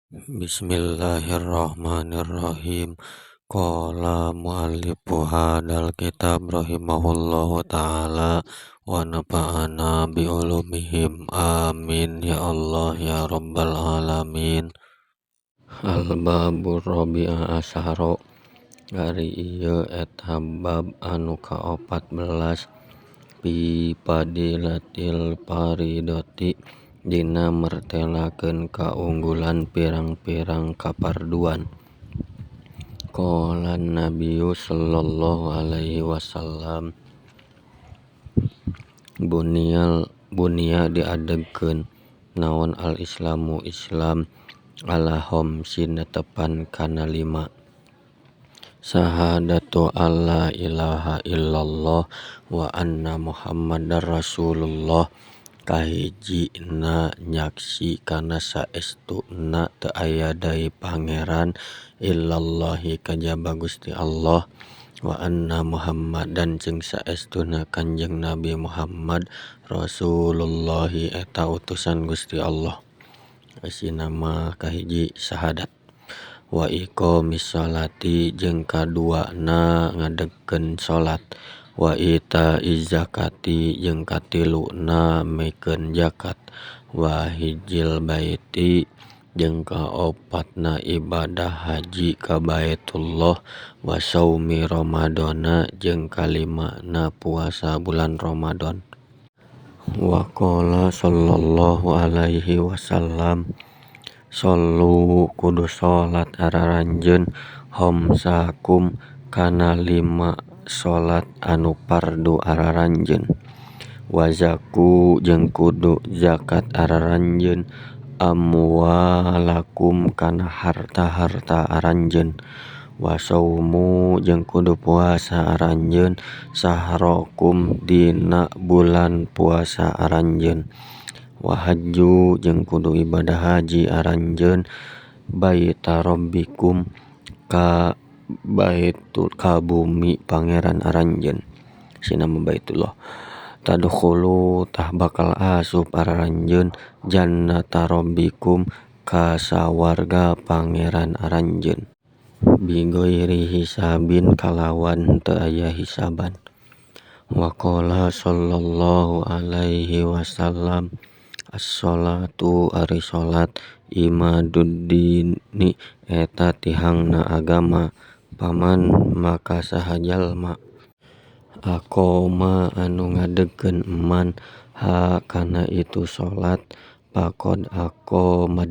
Bismillahirrahmanirrahim. Qala muallifu hadal kitab rahimahullahu ta'ala wa nafa'ana bi ulumihim amin ya Allah ya rabbal alamin. Al-babur rabi'a asyara ari ieu eta bab anu ka-14 fi fadilatil faridati dina mertelakeun kaunggulan pirang-pirang kaparduan. Qala nabiyyu sallallahu alaihi wasallam bunia diadegkeun naon al-islamu Islam ala khamsin netepan kana 5. Syahadatu alla ilaha illallah wa anna muhammadar rasulullah, kahijina nyaksi kana saestuna teu aya deui pangeran illallahi kajaba Gusti Allah, wa anna muhammadan jeung saestuna Kanjeng Nabi Muhammad rasulullahi eta utusan Gusti Allah. Asina mah kahiji syahadat. Wa iqamis sholati jeung kaduana ngadegkeun salat. Wa itaiz zakati jeung katiluna mekeun zakat. Wa hijjil baiti jeung kaopatna ibadah haji ka Baitullah. Wa shaumi ramadana jeung kalimana puasa bulan Ramadan. Wa qala sallallahu alaihi wasallam shollu kudu sholat araranjeun khamsakum kana 5 sholat anu fardu araranjeun. Wa zaku jeung kudu zakat araranjeun amwalakum kana harta-harta aranjeun. Wa shaumu jeung kudu puasa aranjeun sahrokum dina bulan puasa aranjeun. Wa hajju jeung kudu ibadah haji aranjeun baita rabbikum ka bumi pangeran aranjeun sinama Baitullah. Tadkhulu tah bakal asup araranjeun jannata rabbikum ka sawarga pangeran aranjeun bighairi hisabin kalawan teu aya hisaban. Wa qala sallallahu alaihi wasallam as-sholatu ari sholat imaduddini eta tihangna agama. Paman maka saha jalma aqoma anu ngadegkeun eman ha kana itu sholat faqad aqoma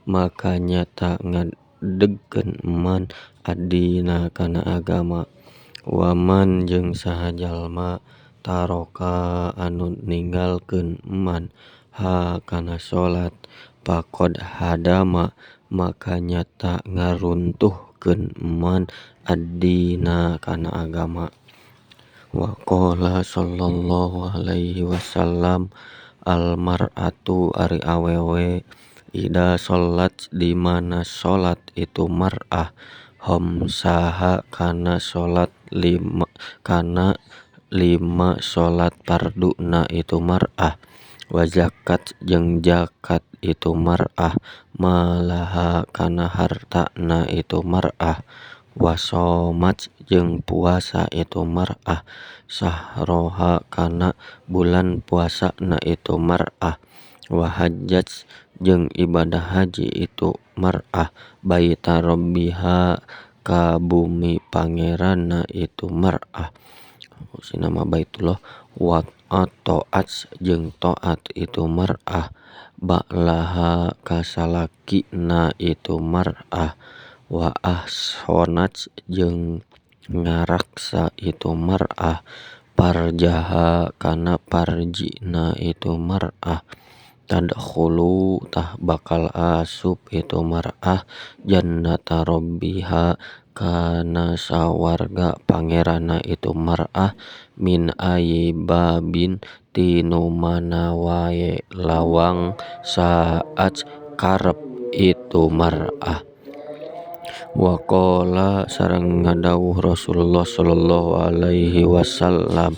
maka nyata ngadegkeun eman ad-dina kana agama. Waman jeung saha jalma taroka anu ninggalkeun eman ha kana sholat faqad hadama maka nyata ngaruntuhkeun eman ad-dina kana agama. Wa qala sallallahu alaihi wasallam al mar'atu ari awewe ida sholat di mana sholat itu mar'ah khamsaha kana sholat 5 sholat farduna itu mar'ah. Wa zakat jeung zakat itu mar'ah malaha kana hartana itu mar'ah. Wa shomat jeung puasa itu mar'ah sahroha kana bulan puasana itu mar'ah. Wa hajjat jeung ibadah haji itu mar'ah baita rabbiha ka bumi pangeranna itu mar'ah sinama Baitullah. Wa ta'at jeung taat itu mar'ah ba'laha kasalakina itu mar'ah. Wa ahsonat jeung ngaraksa itu mar'ah parjaha kana parjina itu mar'ah. Tadkhulu tah bakal asup itu mar'ah jannata rabbiha kana sawarga pangeranna itu mar'ah min ayyi babin tinu mana wae lawang saat karep itu mar'ah. Wa qala sareng ngadawuh Rasulullah sallallahu alaihi wasallam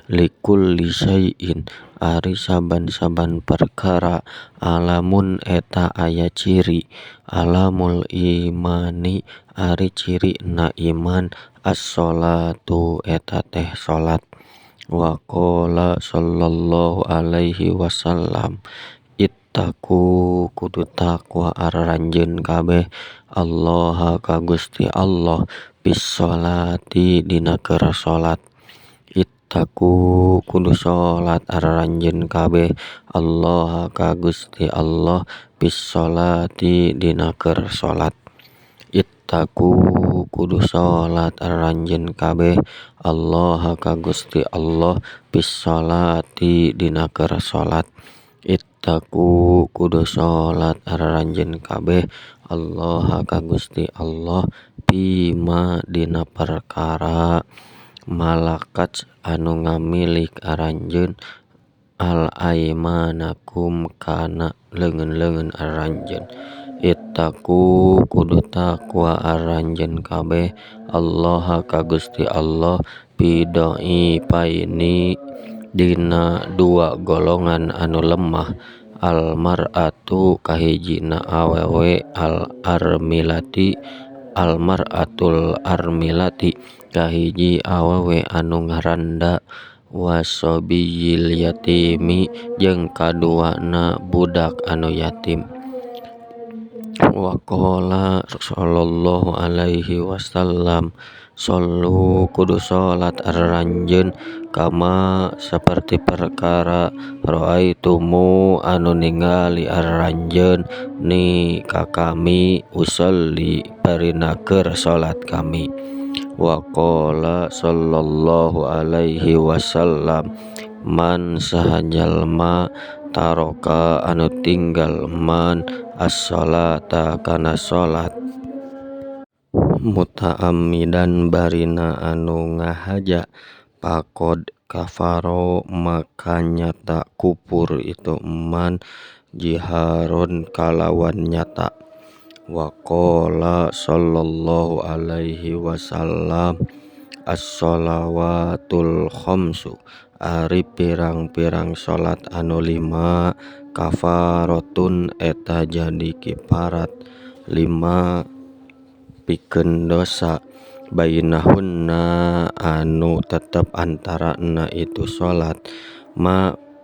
likulli syai'in ari saban-saban perkara alamun eta aya ciri alamul imani ari ciri na iman as-sholatu eta teh salat. Wa qala sallallahu alaihi wasallam ittaqu kudu takwa araranjeun kabeh Allah ka Gusti Allah bis sholati dina keur salat. Ittaqu kudu salat araranjeun kabeh Allah ka Gusti Allah bis sholati dina keur salat. Ittaqu kudu salat araranjeun kabeh Allah ka Gusti Allah bis sholati dina keur salat. Ittaqu kudu salat araranjeun kabeh Allah ka Gusti Allah bima dina perkara malakat anu ngamilik aranjeun al aimanakum kana leungeun-leungeun aranjeun. Ittaqu kudu takwa aranjeun kabeh Allah ka Gusti Allah bidoi paini dina dua golongan anu lemah al mar'atu kahijina awewe al mar'atul armilati kahiji awewe anu ngaranda wasobiyil yatimi jeung kaduana budak anu yatim. Wa qala sallallahu alaihi wasallam shollu kudu salat araranjeun kama saperti perkara ra'aitumu anu ningali araranjeun ni ka kami usolli parina keur salat kami. Wa qala sallallahu alaihi wasallam man saha jalma taroka anu tinggal man as-sholata kana salat muta'ammidan barina anu ngahaja faqad kafaro maka nyata kupur itu man jiharon kalawan nyata. Wa qala sallallahu alaihi wasallam as-sholawatul khamsu ari pirang-pirang salat anu lima kafaratun eta jadi kiparat lima pikeun dosa bainahunna anu tetep antarana itu salat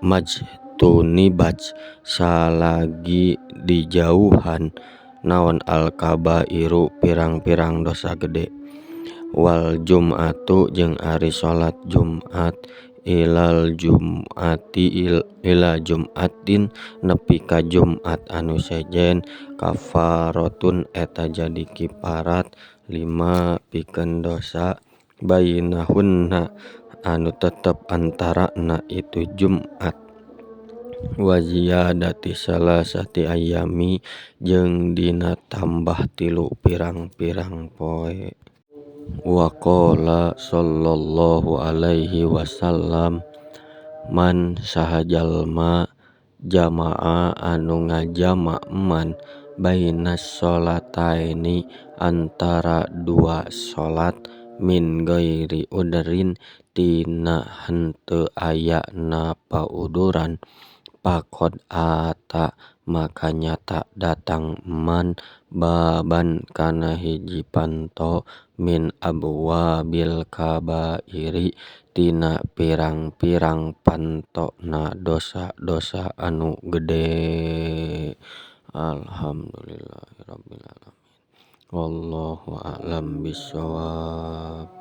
majtunibaj salagi dijauhan naon al kabairu pirang-pirang dosa gede. Wal jum'atu jeung ari salat Jumat ila jum'atin nepi ka Jumat anu sejen kafaratun eta jadi kiparat lima pikeun dosa bainahunna anu tetep antarana itu Jumat wa ziyadati salasati ayami jeung dina tambah 3 pirang-pirang poe. Wa qala sallallahu alaihi wasallam man saha jalma jamaah anu ngajama man bainas sholataini antara dua salat min ghairi udrin tina henteu aya na pauduran faqad ata maka nyata datang man baban kana hiji panto min abwabil kabairi tina pirang-pirang pantona dosa-dosa anu gede. Alhamdulillahirabbil alamin. Wallahu a'lam bishawab.